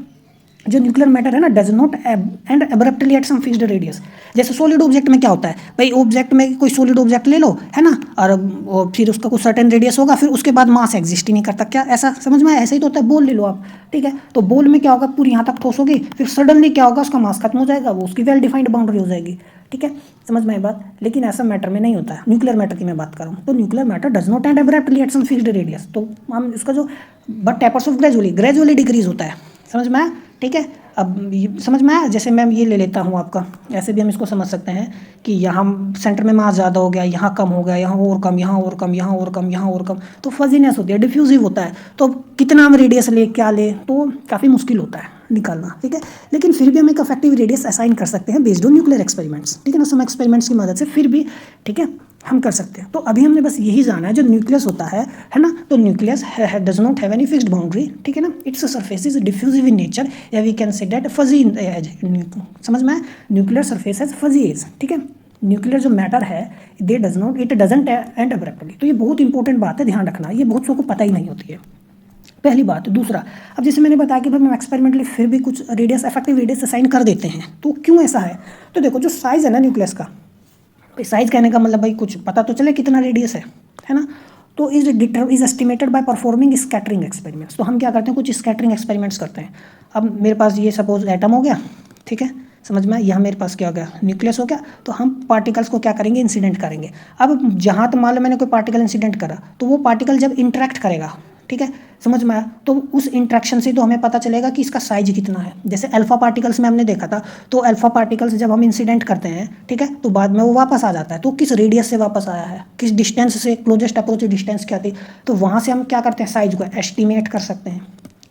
जो न्यूक्लियर मैटर है ना, does not end abruptly at some fixed radius. जैसे सॉलिड ऑब्जेक्ट में क्या होता है भाई, ऑब्जेक्ट में कोई सॉलिड ऑब्जेक्ट ले लो, है ना, और फिर उसका कुछ सर्टेन रेडियस होगा, फिर उसके बाद मास एग्जिस्ट ही नहीं करता, क्या ऐसा समझ में? ऐसे ही तो होता है। बॉल ले लो आप, ठीक है, तो बॉल में क्या होगा, पूरी यहाँ तक ठोस होगी, फिर सडनली क्या होगा, उसका मास खत्म हो जाएगा, वो उसकी वेल डिफाइंड बाउंड्री हो जाएगी, ठीक है, समझ में आई बात। लेकिन ऐसा मैटर में नहीं होता है, न्यूक्लियर मैटर की मैं बात कर रहा हूँ। तो nuclear matter does not end abruptly at some fixed radius, तो हम इसका जो but tapers off gradually decrease होता है, समझ में आया, ठीक है। अब समझ में आया, जैसे मैं ये ले लेता हूँ आपका, ऐसे भी हम इसको समझ सकते हैं कि यहाँ सेंटर में मास ज़्यादा हो गया, यहाँ कम हो गया, यहाँ और कम, यहाँ और कम, यहाँ और कम, यहाँ और कम, तो फजीनेस होती है, डिफ्यूजिव होता है। तो कितना हम रेडियस ले, क्या ले, तो काफ़ी मुश्किल होता है निकालना, ठीक है। लेकिन फिर भी हम एक इफेक्टिव रेडियस असाइन कर सकते हैं बेस्ड ऑन न्यूक्लियर एक्सपेरिमेंट्स, ठीक है ना, सम एक्सपेरिमेंट्स की मदद से फिर भी, ठीक है, हम कर सकते हैं। तो अभी हमने बस यही जाना है, जो न्यूक्लियस होता है ना, तो nucleus does not have any fixed boundary, ठीक है ना, its surface is diffusive in nature, या we can say that fuzzy edge, समझ में? Nuclear surface has fuzzy edge, ठीक है। न्यूक्लियर जो मैटर है, they does not, it doesn't end abruptly. तो ये बहुत इंपॉर्टेंट बात है, ध्यान रखना, ये बहुत लोगों को पता ही नहीं होती है, पहली बात। दूसरा, अब जैसे मैंने बताया कि भाई हम एक्सपेरिमेंटली फिर भी कुछ रेडियस, इफेक्टिव रेडियस असाइन कर देते हैं, तो क्यों ऐसा है? तो देखो, जो साइज़ है ना न्यूक्लियस का, भाई साइज़ कहने का मतलब भाई कुछ पता तो चले कितना रेडियस है ना, तो is estimated by performing scattering experiments. तो हम क्या करते हैं, कुछ स्कैटरिंग एक्सपेरिमेंट्स करते हैं। अब मेरे पास ये सपोज एटम हो गया, ठीक है, समझ में? यहाँ मेरे पास क्या हो गया, न्यूक्लियस हो गया, तो हम पार्टिकल्स को क्या करेंगे, इंसिडेंट करेंगे। अब जहाँ तो मान लो मैंने कोई पार्टिकल इंसिडेंट करा, तो वो पार्टिकल जब इंटरेक्ट करेगा, ठीक है, समझ में आया, तो उस इंट्रैक्शन से तो हमें पता चलेगा कि इसका साइज कितना है। जैसे अल्फा पार्टिकल्स में हमने देखा था, तो अल्फा पार्टिकल्स जब हम इंसिडेंट करते हैं, ठीक है, तो बाद में वो वापस आ जाता है, तो किस रेडियस से वापस आया है, किस डिस्टेंस से, क्लोजेस्ट अप्रोच डिस्टेंस क्या थी, तो वहाँ से हम क्या करते हैं, साइज को एस्टिमेट कर सकते हैं,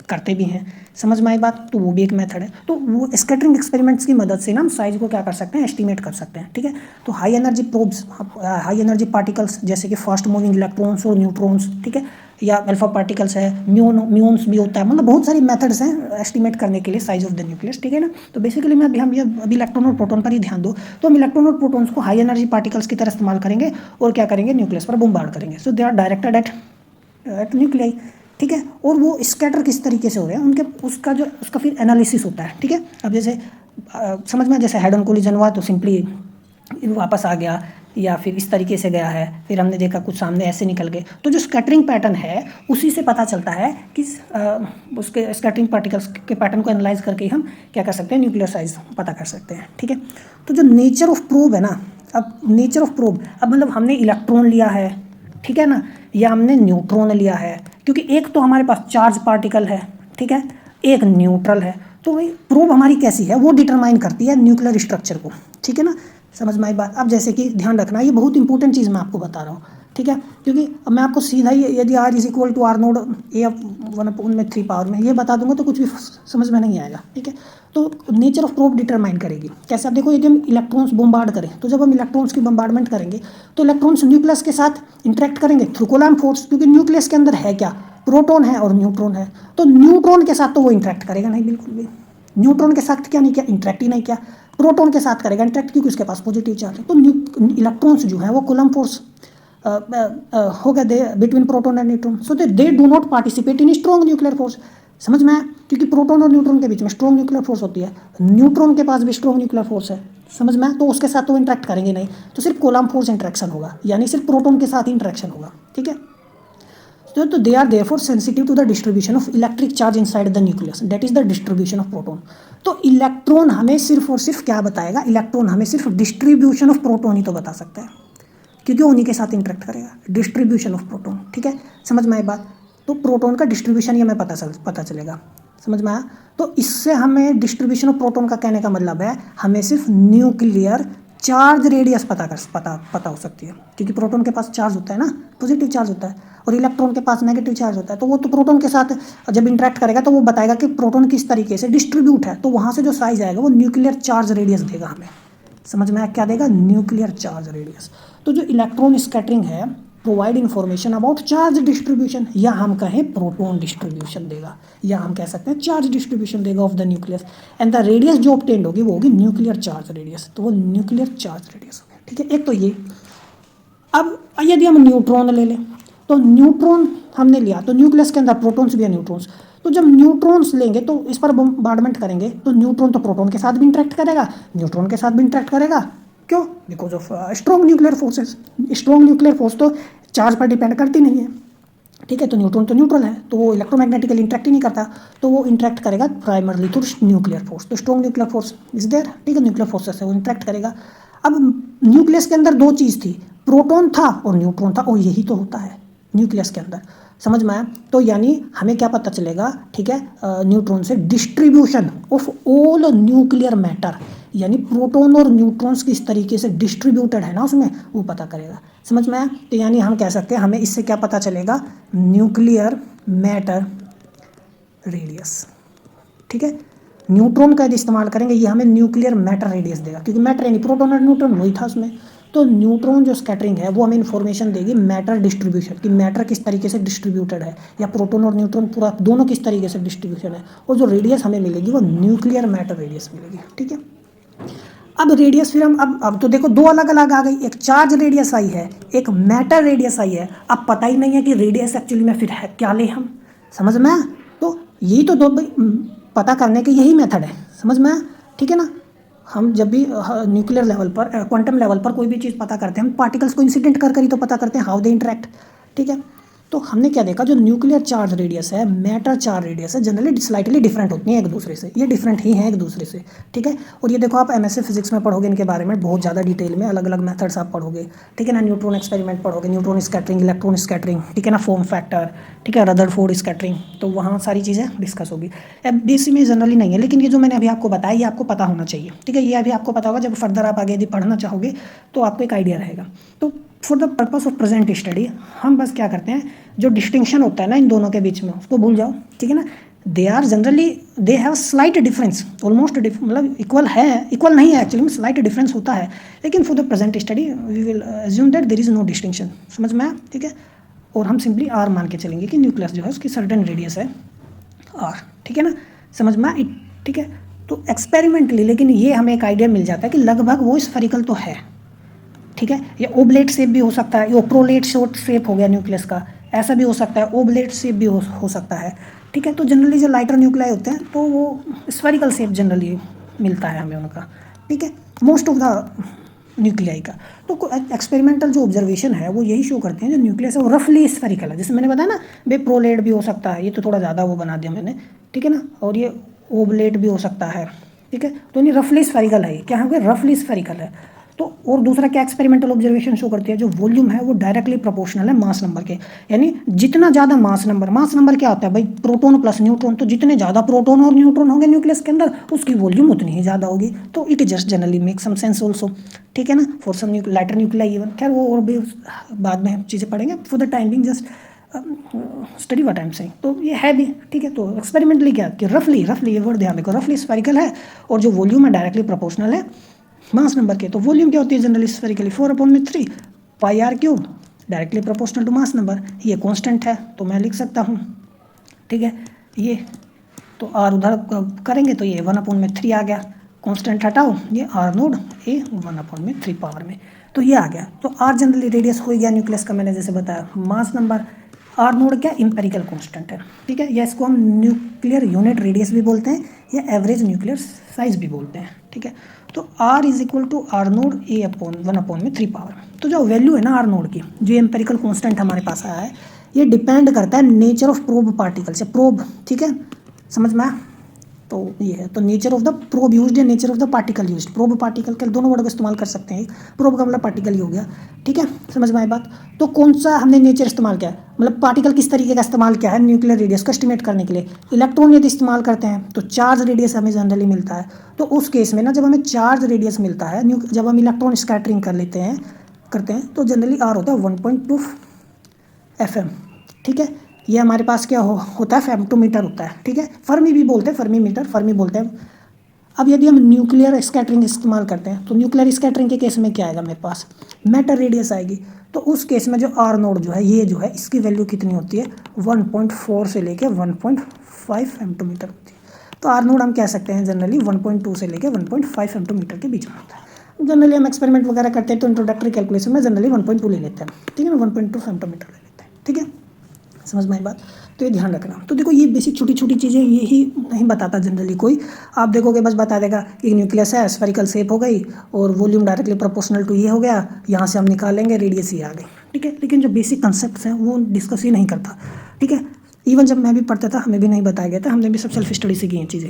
करते भी हैं, समझ में आई बात। तो वो भी एक मेथड है। तो वो स्कैटरिंग एक्सपेरिमेंट्स की मदद से ना हम साइज को क्या कर सकते हैं, एस्टिमेट कर सकते हैं, ठीक है। तो high energy probes, high energy particles जैसे कि फास्ट मूविंग इलेक्ट्रॉन्स और न्यूट्रॉन्स, ठीक है, या अल्फा पार्टिकल्स है, म्यून्स भी होता है, मतलब बहुत सारी मेथड्स हैं एस्टिमेट करने के लिए साइज ऑफ द न्यूक्लियस, ठीक है ना। तो बेसिकली मैं हम ये अभी इलेक्ट्रॉन और प्रोटॉन पर ही ध्यान दो, तो हम इलेक्ट्रॉन और प्रोटॉन्स को हाई एनर्जी पार्टिकल्स की तरह इस्तेमाल करेंगे और क्या करेंगे, न्यूक्लियस पर बमबार्ड करेंगे। So they are directed at nuclei, ठीक है। और वो स्कैटर किस तरीके से हो रहे हैं उनके, उसका फिर एनालिसिस होता है, ठीक है। अब जैसे समझ में, जैसे हेड ऑन कोलिजन हुआ तो सिंपली वापस आ गया, या फिर इस तरीके से गया है, फिर हमने देखा कुछ सामने ऐसे निकल गए, तो जो स्कैटरिंग पैटर्न है उसी से पता चलता है कि उसके स्कैटरिंग पार्टिकल्स के पैटर्न को एनालाइज करके हम क्या कर सकते हैं, न्यूक्लियर साइज पता कर सकते हैं, ठीक है। तो जो नेचर ऑफ प्रोब है ना, अब नेचर ऑफ प्रोब, अब मतलब हमने इलेक्ट्रॉन लिया है, ठीक है ना, या हमने न्यूट्रॉन लिया है, क्योंकि एक तो हमारे पास चार्ज पार्टिकल है, ठीक है, एक न्यूट्रल है, तो भाई प्रोब हमारी कैसी है वो डिटरमाइन करती है न्यूक्लियर स्ट्रक्चर को, ठीक है ना, समझ में आई बात। अब जैसे कि ध्यान रखना, ये बहुत इंपॉर्टेंट चीज़ मैं आपको बता रहा हूँ, ठीक है, क्योंकि अब मैं आपको सीधा ही यदि R is equal to R naught A/1/3 power में ये बता दूंगा तो कुछ भी समझ में नहीं आएगा, ठीक है। तो नेचर ऑफ प्रोब डिटरमाइन करेगी कैसे। आप देखो, यदि हम इलेक्ट्रॉन्स बम्बार्ड करें, तो जब हम इलेक्ट्रॉन्स की बम्बार्डमेंट करेंगे तो इलेक्ट्रॉन्स न्यूक्लियस के साथ इंटरेक्ट करेंगे थ्रू कूलम्ब फोर्स, क्योंकि न्यूक्लियस के अंदर है क्या, प्रोटॉन है और न्यूट्रॉन है। तो न्यूट्रॉन के साथ तो वो इंटरेक्ट करेगा नहीं, बिल्कुल भी। न्यूट्रॉन के साथ क्या नहीं किया, इंटरेक्ट ही नहीं किया। प्रोटॉन के साथ करेगा इंटरेक्ट, क्योंकि उसके पास पॉजिटिव चार्ज है। तो इलेक्ट्रॉन्स जो है वो कूलम्ब फोर्स हो गया they between proton and neutron, so they do not participate in strong nuclear force. समझ में आया, क्योंकि प्रोटॉन और न्यूट्रॉन के बीच में स्ट्रॉन्ग न्यूक्लियर फोर्स होती है, न्यूट्रॉन के पास भी स्ट्रॉन्ग न्यूक्लियर फोर्स है, समझ में आया। तो उसके साथ तो इंटरेक्ट करेंगे नहीं, तो सिर्फ कूलम्ब फोर्स इंटरेक्शन होगा, यानी सिर्फ प्रोटॉन के साथ ही इंटरेक्शन होगा, ठीक है। तो they are therefore sensitive to the distribution of electric charge inside the nucleus, that is the distribution of proton. तो इलेक्ट्रॉन हमें सिर्फ और सिर्फ क्या बताएगा, इलेक्ट्रॉन हमें सिर्फ डिस्ट्रीब्यूशन ऑफ प्रोटॉन ही तो बता सकता है, क्योंकि उन्हीं के साथ इंटरेक्ट करेगा, डिस्ट्रीब्यूशन ऑफ प्रोटॉन, ठीक है, समझ में आई बात। तो प्रोटॉन का डिस्ट्रीब्यूशन ही हमें पता चलेगा, समझ में आया। तो इससे हमें डिस्ट्रीब्यूशन ऑफ प्रोटॉन का कहने का मतलब है हमें सिर्फ न्यूक्लियर चार्ज रेडियस पता हो सकती है, क्योंकि प्रोटॉन के पास चार्ज होता है ना, पॉजिटिव चार्ज होता है, और इलेक्ट्रॉन के पास नेगेटिव चार्ज होता है। तो वो तो प्रोटॉन के साथ जब इंटरेक्ट करेगा तो वो बताएगा कि प्रोटॉन किस तरीके से डिस्ट्रीब्यूट है, तो वहाँ से जो साइज आएगा वो न्यूक्लियर चार्ज रेडियस देगा हमें, समझ में आया, क्या देगा, न्यूक्लियर चार्ज रेडियस। तो जो इलेक्ट्रॉन स्कैटरिंग है provide information about charge distribution, या हम कहें प्रोटॉन डिस्ट्रीब्यूशन देगा, या हम कह सकते हैं चार्ज डिस्ट्रीब्यूशन देगा of the nucleus. And the radius जो ऑब्टेन्ड होगी वो होगी न्यूक्लियर चार्ज रेडियस, तो वो न्यूक्लियर चार्ज रेडियस होगी। ठीक है, एक तो ये। अब यदि हम न्यूट्रॉन ले लें, तो न्यूट्रॉन हमने लिया तो न्यूक्लियस के अंदर प्रोटॉन्स भी है न्यूट्रॉन्स, तो जब न्यूट्रॉन्स लेंगे तो इस पर बम्बार्डमेंट करेंगे तो न्यूट्रॉन तो प्रोटॉन के साथ भी इंटरेक्ट करेगा, न्यूट्रॉन के साथ भी इंटरेक्ट करेगा। क्यों? Because of strong nuclear forces. Strong nuclear force तो चार्ज पर डिपेंड करती नहीं है। ठीक है, तो न्यूट्रॉन तो न्यूट्रल है, तो वो इलेक्ट्रोमैग्नेटिकली इंटरेक्ट ही नहीं करता, तो वो इंटरेक्ट करेगा प्राइमरली थ्रू न्यूक्लियर फोर्स। तो strong nuclear force is there, ठीक है, न्यूक्लियर फोर्सेस से वो इंटरेक्ट करेगा। अब न्यूक्लियस के अंदर दो चीज़ थी, प्रोटॉन था और न्यूट्रॉन था, और यही तो होता है न्यूक्लियस के अंदर। समझ में आया? तो यानी हमें क्या पता चलेगा, ठीक है, न्यूट्रॉन से distribution of all nuclear matter, यानी प्रोटॉन और न्यूट्रॉन्स किस तरीके से डिस्ट्रीब्यूटेड है ना उसमें, वो पता करेगा। समझ में आया? तो यानी हम कह सकते हैं हमें इससे क्या पता चलेगा, न्यूक्लियर मैटर रेडियस। ठीक है, न्यूट्रॉन का यदि इस्तेमाल करेंगे ये हमें न्यूक्लियर मैटर रेडियस देगा, क्योंकि मैटर यानी प्रोटॉन और न्यूट्रॉन वही था उसमें। तो न्यूट्रॉन जो स्कैटरिंग है वो हमें इन्फॉर्मेशन देगी मैटर डिस्ट्रीब्यूशन की, मैटर किस तरीके से डिस्ट्रीब्यूटेड है, या प्रोटॉन और न्यूट्रॉन पूरा दोनों किस तरीके से डिस्ट्रीब्यूशन है, और जो रेडियस हमें मिलेगी वो न्यूक्लियर मैटर रेडियस मिलेगी। ठीक है, अब रेडियस फिर हम अब तो देखो दो अलग अलग आ गई, एक चार्ज रेडियस आई है, एक मैटर रेडियस आई है। अब पता ही नहीं है कि रेडियस एक्चुअली में फिर है क्या ले हम। समझ में आया? तो यही तो दो पता करने के यही मेथड है। समझ में आया? ठीक है ना, हम जब भी न्यूक्लियर लेवल पर, क्वांटम लेवल पर कोई भी चीज़ पता करते हैं, हम पार्टिकल्स को इंसिडेंट कर ही तो पता करते हैं, हाउ दे इंटरेक्ट। ठीक है, तो हमने क्या देखा, जो न्यूक्लियर चार्ज रेडियस है, मैटर चार्ज रेडियस है, जनरली स्लाइटली डिफरेंट होती हैं एक दूसरे से, ये डिफरेंट ही हैं एक दूसरे से। ठीक है, और ये देखो आप एमएससी फिजिक्स में पढ़ोगे इनके बारे में बहुत ज़्यादा डिटेल में, अलग अलग मेथड्स आप पढ़ोगे। ठीक है ना, न्यूट्रॉन एक्सपेरिमेंट पढ़ोगे, न्यूट्रॉन स्कैटरिंग, इलेक्ट्रॉन स्कैटरिंग, ठीक है ना, फॉर्म फैक्टर, ठीक है, रदरफोर्ड स्कैटरिंग, तो वहाँ सारी चीज़ें डिस्कस होगी। अब बीएससी में जनरली नहीं है, लेकिन ये जो मैंने अभी आपको बताया ये आपको पता होना चाहिए। ठीक है, ये अभी आपको पता होगा, जब फर्दर आप आगे यदि पढ़ना चाहोगे तो आपको एक आइडिया रहेगा। तो for the purpose of present study हम बस क्या करते हैं, जो डिस्टिंक्शन होता है ना इन दोनों के बीच में उसको भूल जाओ। ठीक है ना, they are generally they have slight difference, almost मतलब इक्वल है, इक्वल नहीं है एक्चुअली में, स्लाइट डिफरेंस होता है, लेकिन for the present study we will assume that there is no distinction. समझ में आया? ठीक है, और हम सिंपली आर मान के चलेंगे कि न्यूक्लियस जो है उसकी सर्टेन रेडियस है आर। ठीक है ना, समझ में आया? ठीक है, तो एक्सपेरिमेंटली लेकिन ये हमें एक आइडिया मिल जाता है कि लगभग वो स्फेरिकल तो है। ठीक है, ये ओबलेट शेप भी हो सकता है, ये ओप्रोलेट शॉर्ट शेप हो गया न्यूक्लियस का, ऐसा भी हो सकता है, ओबलेट शेप भी हो सकता है। ठीक है, तो जनरली जो लाइटर न्यूक्लियाई होते हैं तो वो स्फेरिकल शेप जनरली मिलता है हमें उनका। ठीक है, मोस्ट ऑफ द न्यूक्लियाई का। तो एक्सपेरिमेंटल जो ऑब्जर्वेशन है वो यही शो करते हैं जो न्यूक्लियस है वो रफली स्फेरिकल है, जैसे मैंने बताया ना, बे प्रोलेट भी हो सकता है, ये तो थोड़ा ज़्यादा वो बना दिया मैंने। ठीक है ना, और ये ओबलेट भी हो सकता है। ठीक है, तो ये रफली स्फेरिकल है, क्या हो गया, रफली स्फेरिकल है। तो और दूसरा क्या एक्सपेरिमेंटल ऑब्जर्वेशन शो करती है, जो वॉल्यूम है वो डायरेक्टली प्रोपोर्शनल है मास नंबर के, यानी जितना ज़्यादा मास नंबर क्या होता है भाई, प्रोटॉन प्लस न्यूट्रॉन, तो जितने ज़्यादा प्रोटॉन और न्यूट्रॉन होंगे न्यूक्लियस के अंदर उसकी वॉल्यूम उतनी ही ज़्यादा होगी। तो it just generally make some sense also. ठीक है ना, for some lighter nuclei even, खैर वो और भी बाद में चीज़ें पढ़ेंगे, for the time being just study what I am saying. तो ये है भी। ठीक है, तो एक्सपेरिमेंटली क्या कि रफली ये वर्ड ध्यान रखो, रफली स्फेरिकल है, और जो वॉल्यूम है डायरेक्टली प्रोपोर्शनल है मास नंबर के। तो वॉल्यूम क्या होती है generally spherically, 4/3 pi R cube, directly proportional to mass number. ये कांस्टेंट है तो मैं लिख सकता हूँ। ठीक है, ये तो आर उधर करेंगे तो ये 1/3 आ गया, कांस्टेंट हटाओ, ये आर नोड ए 1/3 पावर में, तो ये आ गया। तो आर जनरली रेडियस हो गया न्यूक्लियस का, मैंने जैसे बताया, मास नंबर। आर नोड क्या एम्पेरिकल कांस्टेंट है। ठीक है, या इसको हम न्यूक्लियर यूनिट रेडियस भी बोलते हैं, या एवरेज न्यूक्लियर साइज भी बोलते हैं। ठीक है, तो R is equal to R naught A upon 1/3 power. तो जो वैल्यू है ना आर नोड की, जो एम्पेरिकल कांस्टेंट हमारे पास आया है, ये डिपेंड करता है नेचर ऑफ प्रोब पार्टिकल से। प्रोब, ठीक है, समझ में आया? तो ये है, तो nature of the probe used या nature of the particle used. Probe particle के दोनों वर्ड का इस्तेमाल कर सकते हैं, प्रोब का मतलब पार्टिकल ही हो गया। ठीक है, समझ में आई बात? तो कौन सा हमने नेचर इस्तेमाल किया, मतलब पार्टिकल किस तरीके का इस्तेमाल किया है न्यूक्लियर रेडियस को एस्टिमेट करने के लिए। इलेक्ट्रॉन यदि इस्तेमाल करते हैं तो चार्ज रेडियस हमें जनरली मिलता है। तो उस केस में ना, जब हमें चार्ज रेडियस मिलता है, जब हम इलेक्ट्रॉन स्कैटरिंग करते हैं तो जनरली आर होता है 1.2 FM। ठीक है, ये हमारे पास क्या होता है, फेम्टोमीटर होता है। ठीक है, फर्मी भी बोलते हैं, फर्मी मीटर, फर्मी बोलते हैं। अब यदि हम न्यूक्लियर स्कैटरिंग इस्तेमाल करते हैं तो न्यूक्लियर स्कैटरिंग के केस में क्या आएगा मेरे पास, मैटर रेडियस आएगी। तो उस केस में जो आर नोड जो है ये जो है इसकी वैल्यू कितनी होती है, 1.4 से लेके 1.5 फेम्टोमीटर होती है। तो आर नोड हम कह सकते हैं जनरली 1.2 से लेके 1.5 फेम्टोमीटर के बीच में होता है। जनरली हम एक्सपेरिमेंट वगैरह करते हैं तो इंट्रोडक्टरी कैलकुलेशन में जनरली 1.2 ले लेते हैं, ठीक है ना, 1.2 फेम्टोमीटर ले लेते हैं, ठीक है, समझ में आई बात। तो ये ध्यान रखना। तो देखो ये बेसिक छोटी छोटी चीज़ें यही नहीं बताता जनरली कोई, आप देखोगे बस बता देगा कि न्यूक्लियस है, स्फेरिकल शेप हो गई और वॉल्यूम डायरेक्टली प्रोपोर्शनल टू ये हो गया, यहाँ से हम निकालेंगे रेडियस ये आ गई, ठीक है। लेकिन जो बेसिक कंसेप्ट हैं वो डिस्कस ही नहीं करता, ठीक है। इवन जब मैं भी पढ़ता था हमें भी नहीं बताया गया था, हमने भी सब सेल्फ स्टडी से की हैं चीज़ें,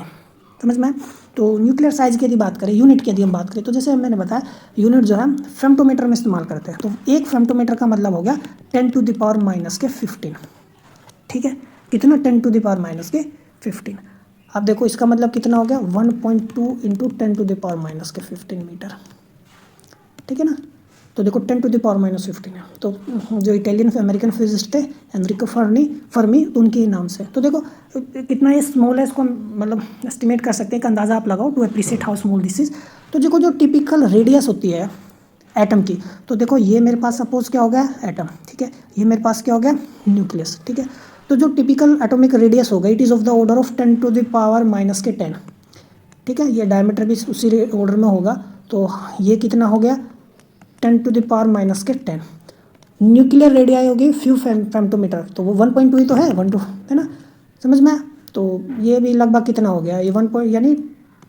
समझ में। तो न्यूक्लियर साइज की यदि बात करें, यूनिट की यदि हम बात करें, तो जैसे मैंने बताया यूनिट जो है फेम्टोमीटर में इस्तेमाल करते हैं। तो एक फेम्टोमीटर का मतलब हो गया 10⁻⁻⁻⁵, ठीक है, कितना 10⁻⁻⁵। अब देखो इसका मतलब कितना हो गया 1.2 इंटू 10⁻⁻⁵ मीटर, ठीक है ना। तो देखो 10⁻⁻⁵ है। तो जो इटालियन अमेरिकन फिजिसिस्ट थे एनरिको फर्मी तो उनके नाम से। तो देखो कितना ये स्मॉल है, इसको मतलब एस्टिमेट कर सकते हैं, एक अंदाज़ा आप लगाओ to appreciate how small this is. तो देखो जो टिपिकल रेडियस होती है एटम की, तो देखो ये मेरे पास सपोज क्या हो गया एटम, ठीक है, ये मेरे पास क्या हो गया न्यूक्लियस, ठीक है। तो जो टिपिकल एटॉमिक रेडियस होगा it is of the order of 10⁻⁻⁻⁻, ठीक है। ये डायमीटर भी उसी ऑर्डर में होगा। तो ये कितना हो गया 10⁻⁻⁻। न्यूक्लियर रेडियाई होगी फ्यू फेम्टोमीटर, तो वो 1.2 ही तो है, 1.2 है ना, समझ में। तो ये भी लगभग कितना हो गया, ये 1 यानी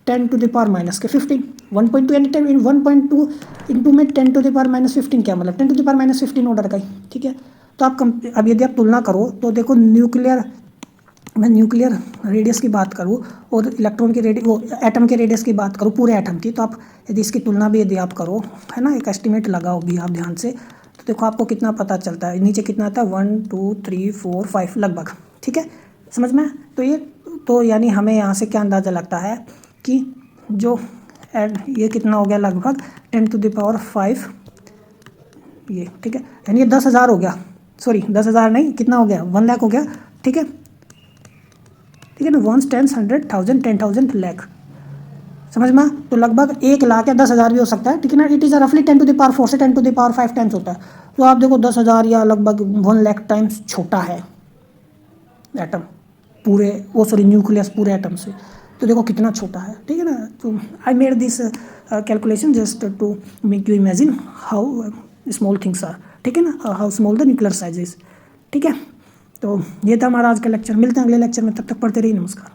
10⁻⁻⁵, 1.2 यानी 1.2 इंटू में 10⁻⁻⁵ क्या मतलब 10⁻⁻⁵ ऑर्डर का ही, ठीक है। तो आप अब यदि आप तुलना करो तो देखो मैं न्यूक्लियर रेडियस की बात करूँ और इलेक्ट्रॉन की एटम के रेडियस की बात करूँ पूरे एटम की, तो आप यदि इसकी तुलना भी यदि आप करो, है ना, एक एस्टिमेट लगाओ भी आप ध्यान से, तो देखो आपको कितना पता चलता है, नीचे कितना आता है 1 2 3 4 5 लगभग, ठीक है, समझ में। तो ये यानी हमें यहाँ से क्या अंदाज़ा लगता है कि जो ये कितना हो गया लगभग 10⁵, ये ठीक है, यानी ये 10,000 हो गया, सॉरी 10,000 नहीं, कितना हो गया 1 लाख हो गया, ठीक है, ठीक है ना, 1 10 100 1000 10,000 लाख, समझ में। तो लगभग 1 लाख या 10,000 भी हो सकता है, ठीक है ना। इट इज़ रफली 10⁻⁴ से 10⁻⁵ टाइम्स होता है। तो आप देखो 10,000 या लगभग 1 लाख टाइम्स छोटा है एटम पूरे न्यूक्लियस पूरे एटम से। तो देखो कितना छोटा है, ठीक है ना। तो I made this calculation just to make you imagine how small things are, ठीक है ना, how small the nuclear size is, ठीक है। तो ये था हमारा आज का लेक्चर, मिलते हैं अगले लेक्चर में, तब तक पढ़ते रहिए, नमस्कार।